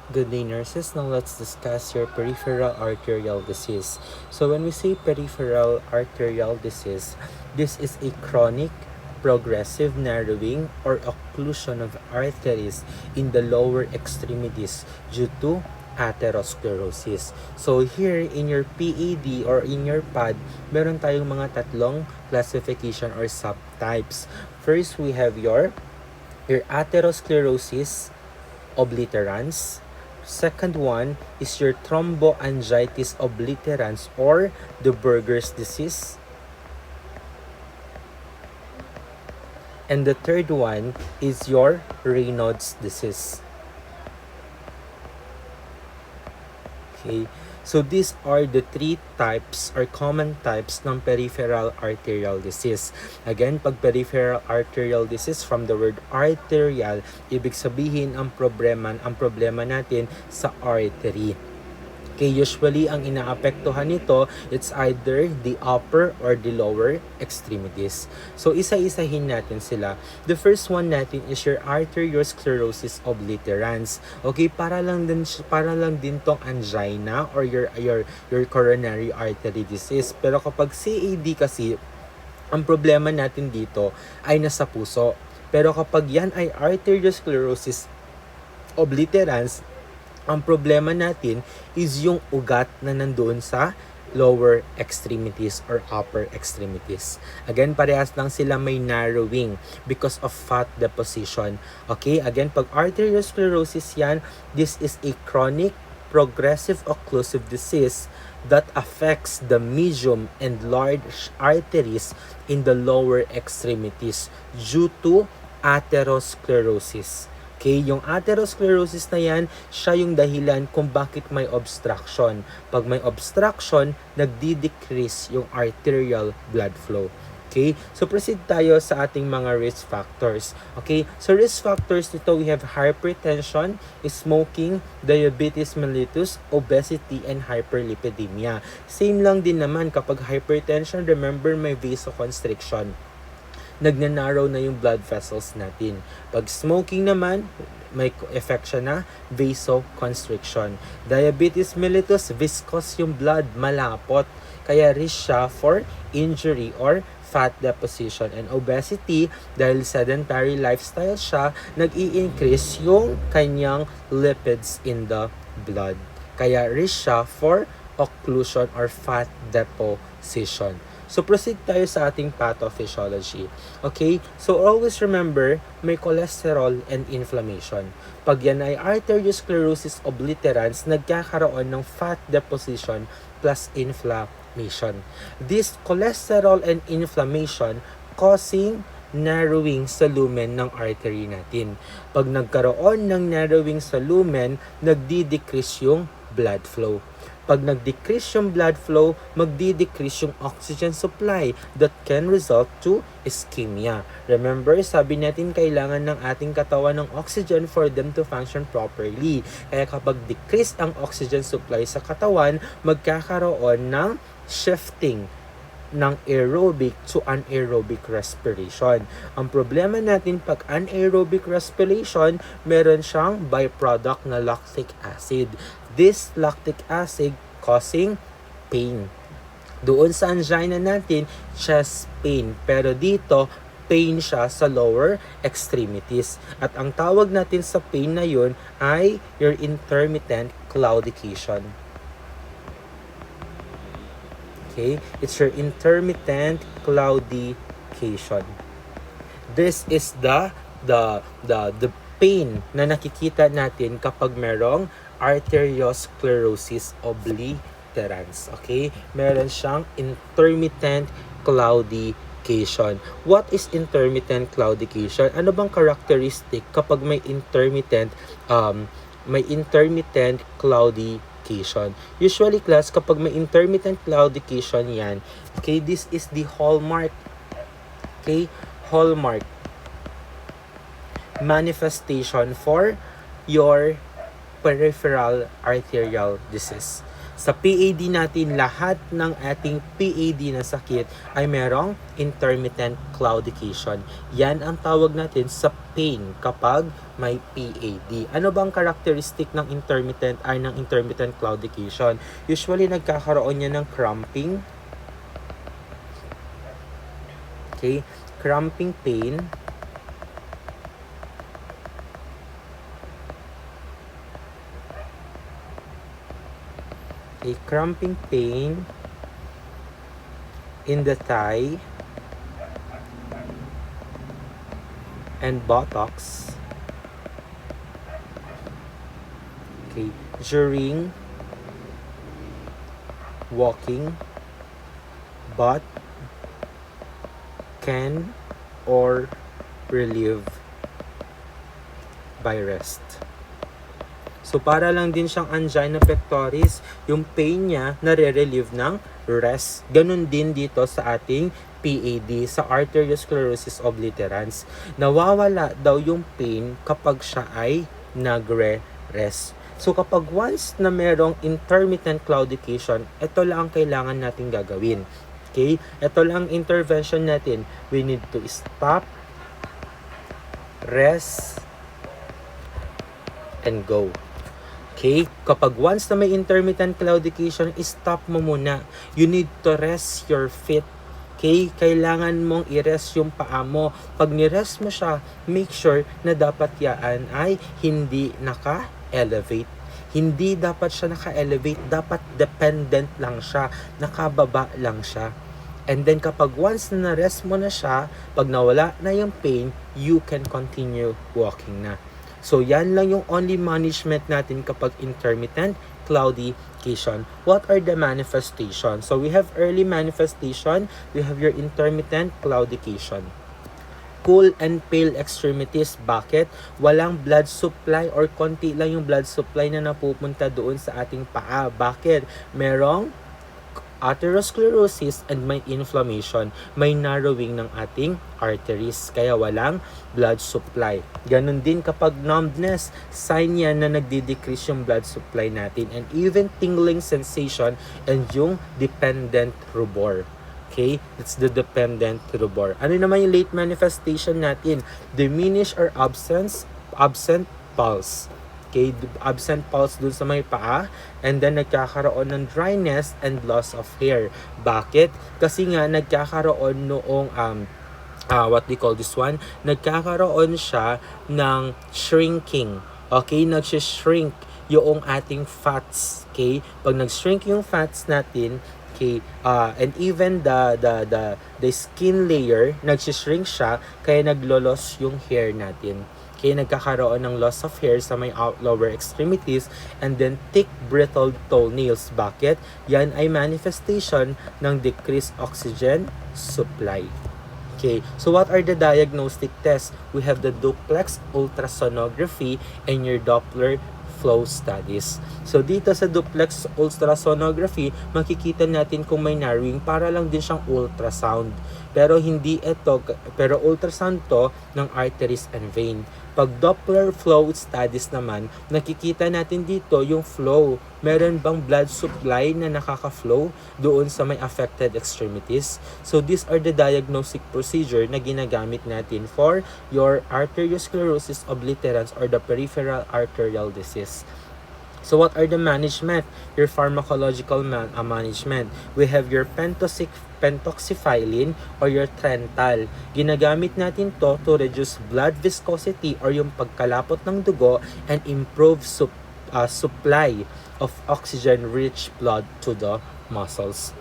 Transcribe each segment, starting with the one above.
Good day, nurses. Now let's discuss your peripheral arterial disease. So when we say peripheral arterial disease, this is a chronic progressive narrowing or occlusion of arteries in the lower extremities due to atherosclerosis. So here in your PAD or in your PAD, meron tayong mga tatlong classification or subtypes. First, we have your atherosclerosis obliterans. Second one is your thromboangiitis obliterans or the Buerger's disease. And the third one is your Raynaud's disease. Okay, so these are the three types or common types ng peripheral arterial disease. Again, pag peripheral arterial disease, from the word arterial, ibig sabihin ang problema natin sa artery. Okay, usually ang inaapektuhan nito, it's either the upper or the lower extremities. So isa-isahin natin sila. The first one natin is your arteriosclerosis obliterans. Okay, para lang din tong angina or your coronary artery disease. Pero kapag CAD kasi, ang problema natin dito ay nasa puso. Pero kapag yan ay arteriosclerosis obliterans, ang problema natin is yung ugat na nandoon sa lower extremities or upper extremities. Again, parehas lang sila may narrowing because of fat deposition. Okay, again, pag arteriosclerosis yan, this is a chronic progressive occlusive disease that affects the medium and large arteries in the lower extremities due to atherosclerosis. Okay, yung atherosclerosis na yan, siya yung dahilan kung bakit may obstruction. Pag may obstruction, nagdi-decrease yung arterial blood flow. Okay, so proceed tayo sa ating mga risk factors. Okay, so risk factors nito, we have hypertension, smoking, diabetes mellitus, obesity, and hyperlipidemia. Same lang din naman kapag hypertension, remember may vasoconstriction. Nagnanarrow na yung blood vessels natin. Pag smoking naman, may effect siya na vasoconstriction. Diabetes mellitus, viscous yung blood, malapot. Kaya risk siya for injury or fat deposition. And obesity, dahil sedentary lifestyle siya, nag-i-increase yung kanyang lipids in the blood. Kaya risk siya for occlusion or fat deposition. So, proceed tayo sa ating pathophysiology. Okay? So, always remember, may cholesterol and inflammation. Pag yan ay arteriosclerosis obliterans, nagkakaroon ng fat deposition plus inflammation. This cholesterol and inflammation causing narrowing sa lumen ng artery natin. Pag nagkaroon ng narrowing sa lumen, nagdi-decrease yung blood flow. Pag nag-decrease yung blood flow, magdi-decrease yung oxygen supply that can result to ischemia. Remember, sabi natin kailangan ng ating katawan ng oxygen for them to function properly. Kaya kapag decrease ang oxygen supply sa katawan, magkakaroon ng shifting ng aerobic to anaerobic respiration. Ang problema natin pag anaerobic respiration, meron siyang byproduct na lactic acid. This lactic acid causing pain. Doon sa angina natin, chest pain. Pero dito, pain siya sa lower extremities. At ang tawag natin sa pain na yun ay your intermittent claudication. Okay? It's your intermittent claudication. This is the pain na nakikita natin kapag merong arteriosclerosis obliterans. Okay? Meron siyang intermittent claudication. What is intermittent claudication? Ano bang characteristic kapag may intermittent claudication? Usually, class, kapag may intermittent claudication yan, okay, this is the hallmark. Okay? Hallmark manifestation for your peripheral arterial disease. Sa PAD natin, lahat ng ating PAD na sakit ay merong intermittent claudication. Yan ang tawag natin sa pain kapag may PAD. Ano bang characteristic ng intermittent claudication? Usually, nagkakaroon yan ng cramping. Okay? Cramping pain. A cramping pain in the thigh and buttocks, okay, during walking, but can or relieve by rest. So, para lang din siyang angina pectoris, yung pain niya nare-relieve ng rest. Ganun din dito sa ating PAD, sa arteriosclerosis obliterans. Nawawala daw yung pain kapag siya ay nagre-rest. So, kapag once na merong intermittent claudication, ito lang ang kailangan natin gagawin. Okay? Ito lang intervention natin. We need to stop, rest, and go. Okay? Kapag once na may intermittent claudication, stop mo muna. You need to rest your feet. Okay? Kailangan mong i-rest yung paa mo. Pag ni-rest mo siya, make sure na dapat yaan ay hindi naka-elevate. Hindi dapat siya naka-elevate. Dapat dependent lang siya. Nakababa lang siya. And then kapag once na na-rest mo na siya, pag nawala na yung pain, you can continue walking na. So, yan lang yung only management natin kapag intermittent claudication. What are the manifestations? So, we have early manifestation. We have your intermittent claudication. Cool and pale extremities. Bakit? Walang blood supply or konti lang yung blood supply na napupunta doon sa ating paa. Bakit? Merong atherosclerosis and may inflammation, may narrowing ng ating arteries, kaya walang blood supply. Ganon din kapag numbness, sign yan na nagdi-decrease yung blood supply natin, and even tingling sensation and yung dependent rubor. Okay? It's the dependent rubor. Ano naman yung late manifestation natin? Diminish or absent pulse. Okay, absent pulse dun sa may paa, and then nagkakaroon ng dryness and loss of hair. Bakit? Kasi nga nagkakaroon noong what we call this one, nagkakaroon siya ng shrinking. Okay, nagsishrink yung ating fats. Okay, pag nag-shrink yung fats natin, okay, and even the skin layer nagsishrink siya, kaya naglolos yung hair natin. Okay, nagkakaroon ng loss of hair sa may lower extremities, and then thick brittle toenails. Bakit? Yan ay manifestation ng decreased oxygen supply. Okay, so what are the diagnostic tests? We have the duplex ultrasonography and your Doppler flow studies. So dito sa duplex ultrasonography, makikita natin kung may narrowing, para lang din siyang ultrasound. Pero hindi ito, pero ultrasound to ng arteries and vein. Pag Doppler flow studies naman, nakikita natin dito yung flow. Meron bang blood supply na nakaka-flow doon sa may affected extremities? So these are the diagnostic procedure na ginagamit natin for your arteriosclerosis obliterans or the peripheral arterial disease. So what are the management? Your pharmacological management. We have your pentoxifylline or your Trental. Ginagamit natin to reduce blood viscosity or yung pagkalapot ng dugo and improve supply of oxygen-rich blood to the muscles.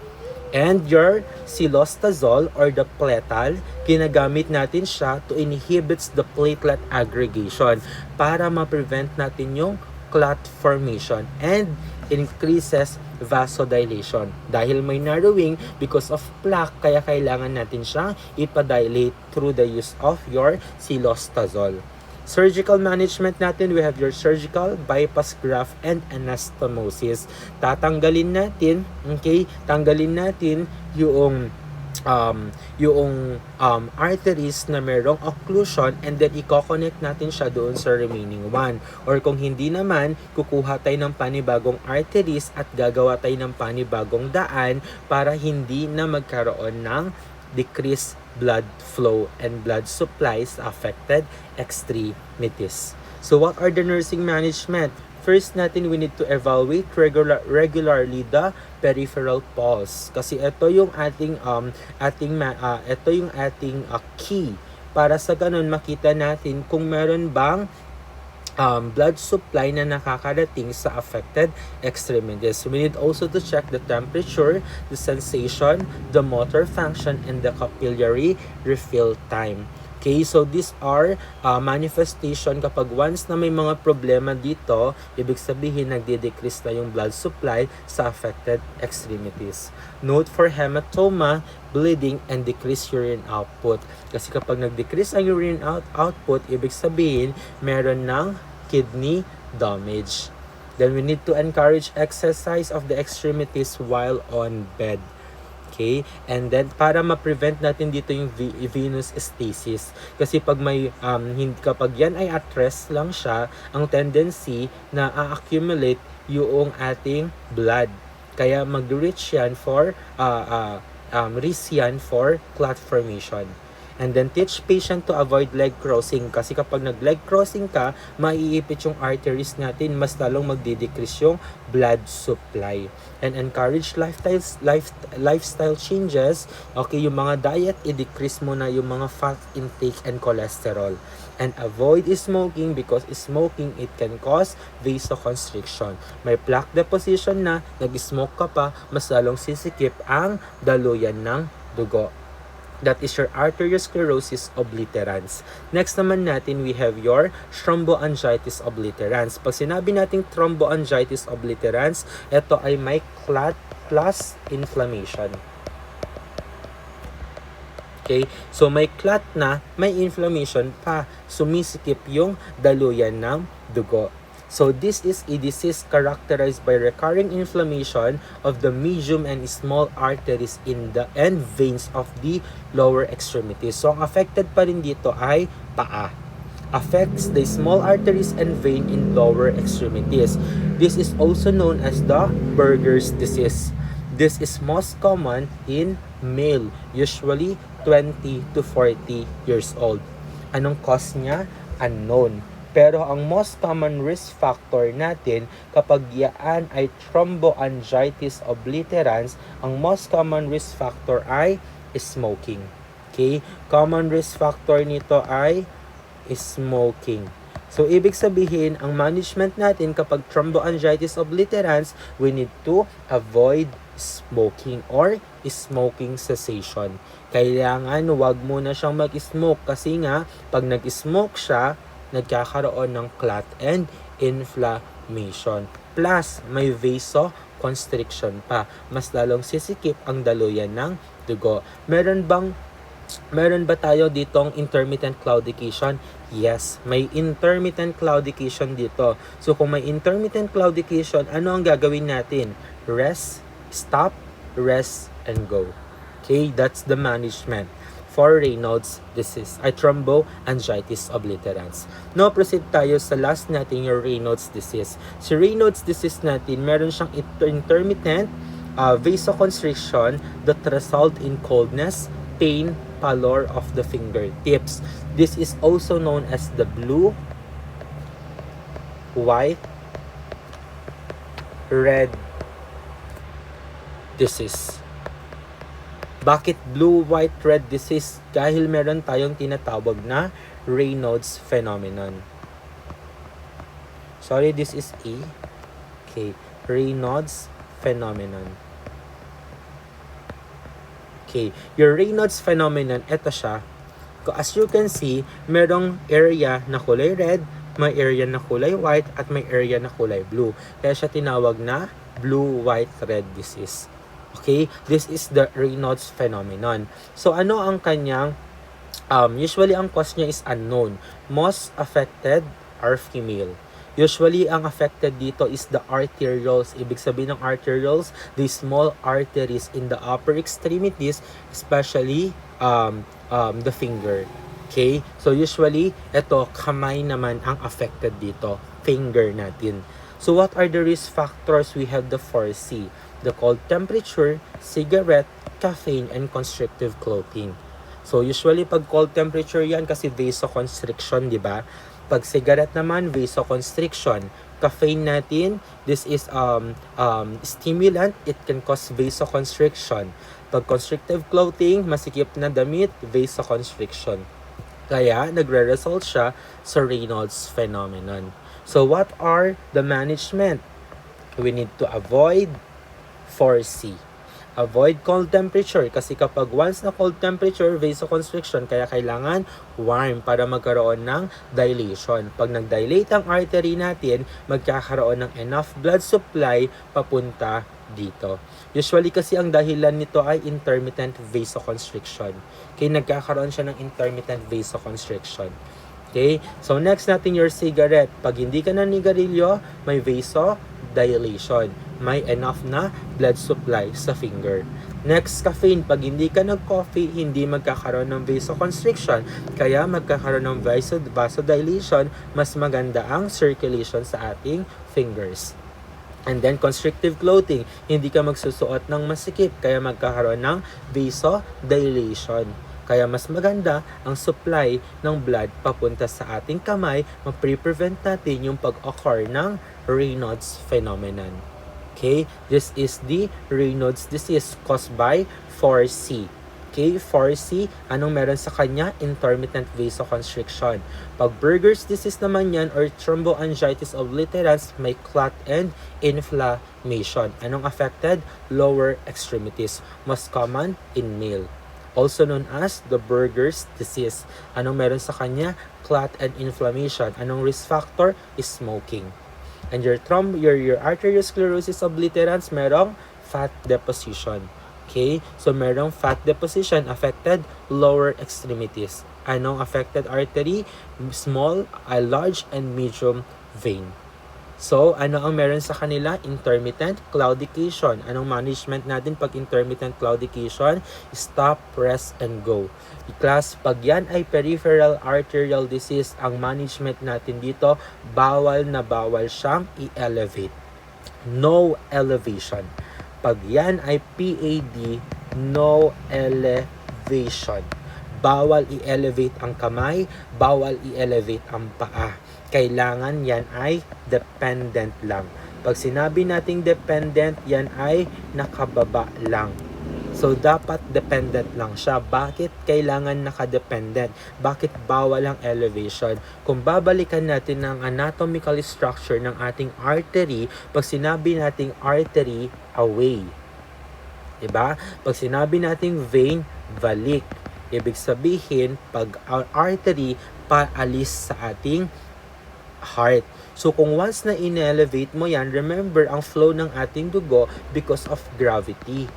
And your cilostazol or the Pletal, ginagamit natin siya to inhibits the platelet aggregation para ma-prevent natin yung clot formation and increases vasodilation. Dahil may narrowing because of plaque, kaya kailangan natin siyang ipadilate through the use of your cilostazol. Surgical management natin, we have your surgical bypass graft and anastomosis. Tanggalin natin yung yung arteries na merong occlusion, and then i-connect natin siya doon sa remaining one. Or kung hindi naman, kukuha tayo ng panibagong arteries at gagawa tayo ng panibagong daan para hindi na magkaroon ng decreased blood flow and blood supply sa affected extremities. So what are the nursing management? First natin, we need to evaluate regularly the peripheral pulse, kasi ito yung ating key para sa ganun makita natin kung meron bang blood supply na nakakarating sa affected extremities. We need also to check the temperature, the sensation, the motor function, and the capillary refill time. Okay, so these are manifestation kapag once na may mga problema dito, ibig sabihin nagde-decrease na yung blood supply sa affected extremities. Note for hematoma, bleeding, and decreased urine output. Kasi kapag nag-decrease ang urine output, ibig sabihin meron ng kidney damage. Then we need to encourage exercise of the extremities while on bed. Okay? And then, para ma-prevent natin dito yung venous stasis. Kasi pag kapag yan ay at rest lang siya, ang tendency na a-accumulate yung ating blood. Kaya mag-reach yan for, risk yan for clot formation. And then teach patient to avoid leg crossing, kasi kapag nag-leg crossing ka, maiipit yung arteries natin, mas lalong magdi-decrease yung blood supply. And encourage lifestyle changes. Okay, yung mga diet, i-decrease mo na yung mga fat intake and cholesterol. And avoid smoking, because smoking, it can cause vasoconstriction. May plaque deposition na, nag-smoke ka pa, mas lalong sisikip ang daluyan ng dugo. That is your arteriosclerosis obliterans. Next naman natin, we have your thromboangiitis obliterans. Pag sinabi nating thromboangiitis obliterans, ito ay may clot plus inflammation. Okay? So may clot na, may inflammation pa, sumisikip yung daluyan ng dugo. So this is a disease characterized by recurring inflammation of the medium and small arteries in the and veins of the lower extremities. So ang affected pa rin dito ay paa. Affects the small arteries and vein in lower extremities. This is also known as the Buerger's disease. This is most common in male, usually 20 to 40 years old. Anong cause niya? Unknown. Pero ang most common risk factor natin kapag yan ay thromboangiitis obliterans, ang most common risk factor ay smoking. Okay? Common risk factor nito ay smoking. So, ibig sabihin, ang management natin kapag thromboangiitis obliterans, we need to avoid smoking or smoking cessation. Kailangan wag muna siyang mag-smoke, kasi nga, pag nag-smoke siya, nagkakaroon ng clot and inflammation. Plus, may vasoconstriction pa. Mas lalong sisikip ang daluyan ng dugo. Meron ba tayo ditong intermittent claudication? Yes, may intermittent claudication dito. So, kung may intermittent claudication, ano ang gagawin natin? Rest, stop, rest, and go. Okay, that's the management for Raynaud's disease, ay thromboangiitis obliterans. Now, proceed tayo sa last natin, yung Raynaud's disease. Si Raynaud's disease natin, meron siyang intermittent vasoconstriction that result in coldness, pain, pallor of the fingertips. This is also known as the blue, white, red disease. Bakit blue, white, red disease? Dahil meron tayong tinatawag na Raynaud's phenomenon. Sorry, this is A. Okay, Raynaud's phenomenon. Okay, your Raynaud's phenomenon, ito siya. As you can see, merong area na kulay red, may area na kulay white, at may area na kulay blue. Kaya siya tinawag na blue, white, red disease. Okay, this is the Raynaud's phenomenon. So, ano ang kanyang, usually ang cause niya is unknown. Most affected are female. Usually, ang affected dito is the arterioles. Ibig sabihin ng arterioles, the small arteries in the upper extremities, especially the finger. Okay? So, usually, ito, kamay naman ang affected dito. Finger natin. So, what are the risk factors? We have the 4C. The cold temperature, cigarette, caffeine, and constrictive clothing. So, usually, pag cold temperature yan, kasi vasoconstriction, di ba? Pag cigarette naman, vasoconstriction. Caffeine natin, this is stimulant. It can cause vasoconstriction. Pag constrictive clothing, masikip na damit, vasoconstriction. Kaya, nagre-result siya sa Raynaud's phenomenon. So, what are the management? We need to avoid 4C. Avoid cold temperature kasi kapag once na cold temperature, vasoconstriction, kaya kailangan warm para magkaroon ng dilation. Pag nag-dilate ang artery natin, magkakaroon ng enough blood supply papunta dito. Usually kasi ang dahilan nito ay intermittent vasoconstriction. Kaya nagkakaroon siya ng intermittent vasoconstriction. Okay? So next natin your cigarette. Pag hindi ka nanigarilyo, may vasodilation. May enough na blood supply sa finger. Next, caffeine. Pag hindi ka nag-coffee, hindi magkakaroon ng vasoconstriction. Kaya magkakaroon ng vasodilation, mas maganda ang circulation sa ating fingers. And then, constrictive clothing. Hindi ka magsusuot ng masikip, kaya magkakaroon ng vasodilation. Kaya mas maganda ang supply ng blood papunta sa ating kamay, ma-prevent natin yung pag-occur ng Raynaud's phenomenon. Okay, this is the Raynaud's disease caused by 4C. Okay, 4C, anong meron sa kanya? Intermittent vasoconstriction. Pag Buerger's disease naman yan or thromboangiitis obliterans, may clot and inflammation. Anong affected? Lower extremities. Most common in male. Also known as the Buerger's disease. Anong meron sa kanya? Clot and inflammation. Anong risk factor? Is smoking. And your arteriosclerosis obliterans, merong fat deposition. Okay? So, merong fat deposition affected lower extremities. Anong affected artery? Small, large, and medium vein. So, ano ang meron sa kanila? Intermittent claudication. Anong management natin pag intermittent claudication? Stop, rest, and go. Class, pag yan ay peripheral arterial disease, ang management natin dito, bawal na bawal siyang i-elevate. No elevation. Pag yan ay PAD, no elevation. Bawal i-elevate ang kamay, bawal i-elevate ang paa. Kailangan yan ay dependent lang. Pag sinabi nating dependent, yan ay nakababa lang. So, dapat dependent lang siya. Bakit kailangan nakadependent? Bakit bawal ang elevation? Kung babalikan natin ang anatomical structure ng ating artery, pag sinabi nating artery, away. Diba? Pag sinabi nating vein, balik. Ibig sabihin, pag artery, paalis sa ating heart. So, kung once na in-elevate mo yan, remember, ang flow ng ating dugo because of gravity.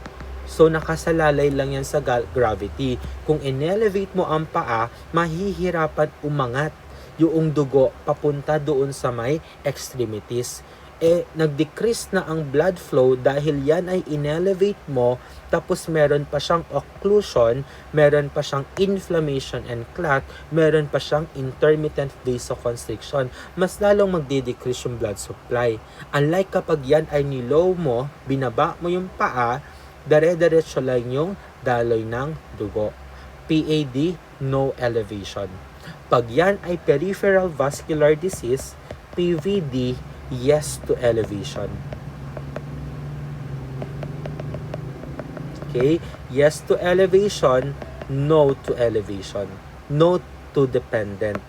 So, nakasalalay lang yan sa gravity. Kung in-elevate mo ang paa, mahihirapan umangat yung dugo papunta doon sa may extremities. Nag-decrease na ang blood flow dahil yan ay in-elevate mo, tapos meron pa siyang occlusion, meron pa siyang inflammation and clot, meron pa siyang intermittent vasoconstriction. Mas lalong magde-decrease yung blood supply. Unlike kapag yan ay nilow mo, binaba mo yung paa, dare-diretso lang yung daloy ng dugo. PAD, no elevation. Pag yan ay peripheral vascular disease, PVD, yes to elevation. Okay? Yes to elevation, no to elevation. No to dependent.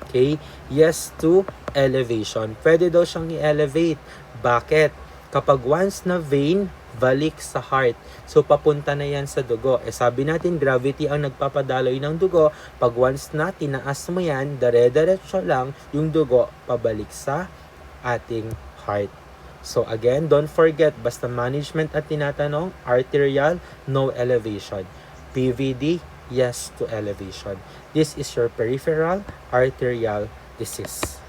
Okay? Yes to elevation. Pwede daw siyang i-elevate. Bakit? Kapag once na vein, balik sa heart. So, papunta na yan sa dugo. Sabi natin, gravity ang nagpapadaloy ng dugo. Pag once na tinaas mo yan, dare-diretso lang yung dugo pabalik sa ating heart. So, again, don't forget, basta management at tinatanong, arterial, no elevation. PVD, yes to elevation. This is your peripheral arterial disease.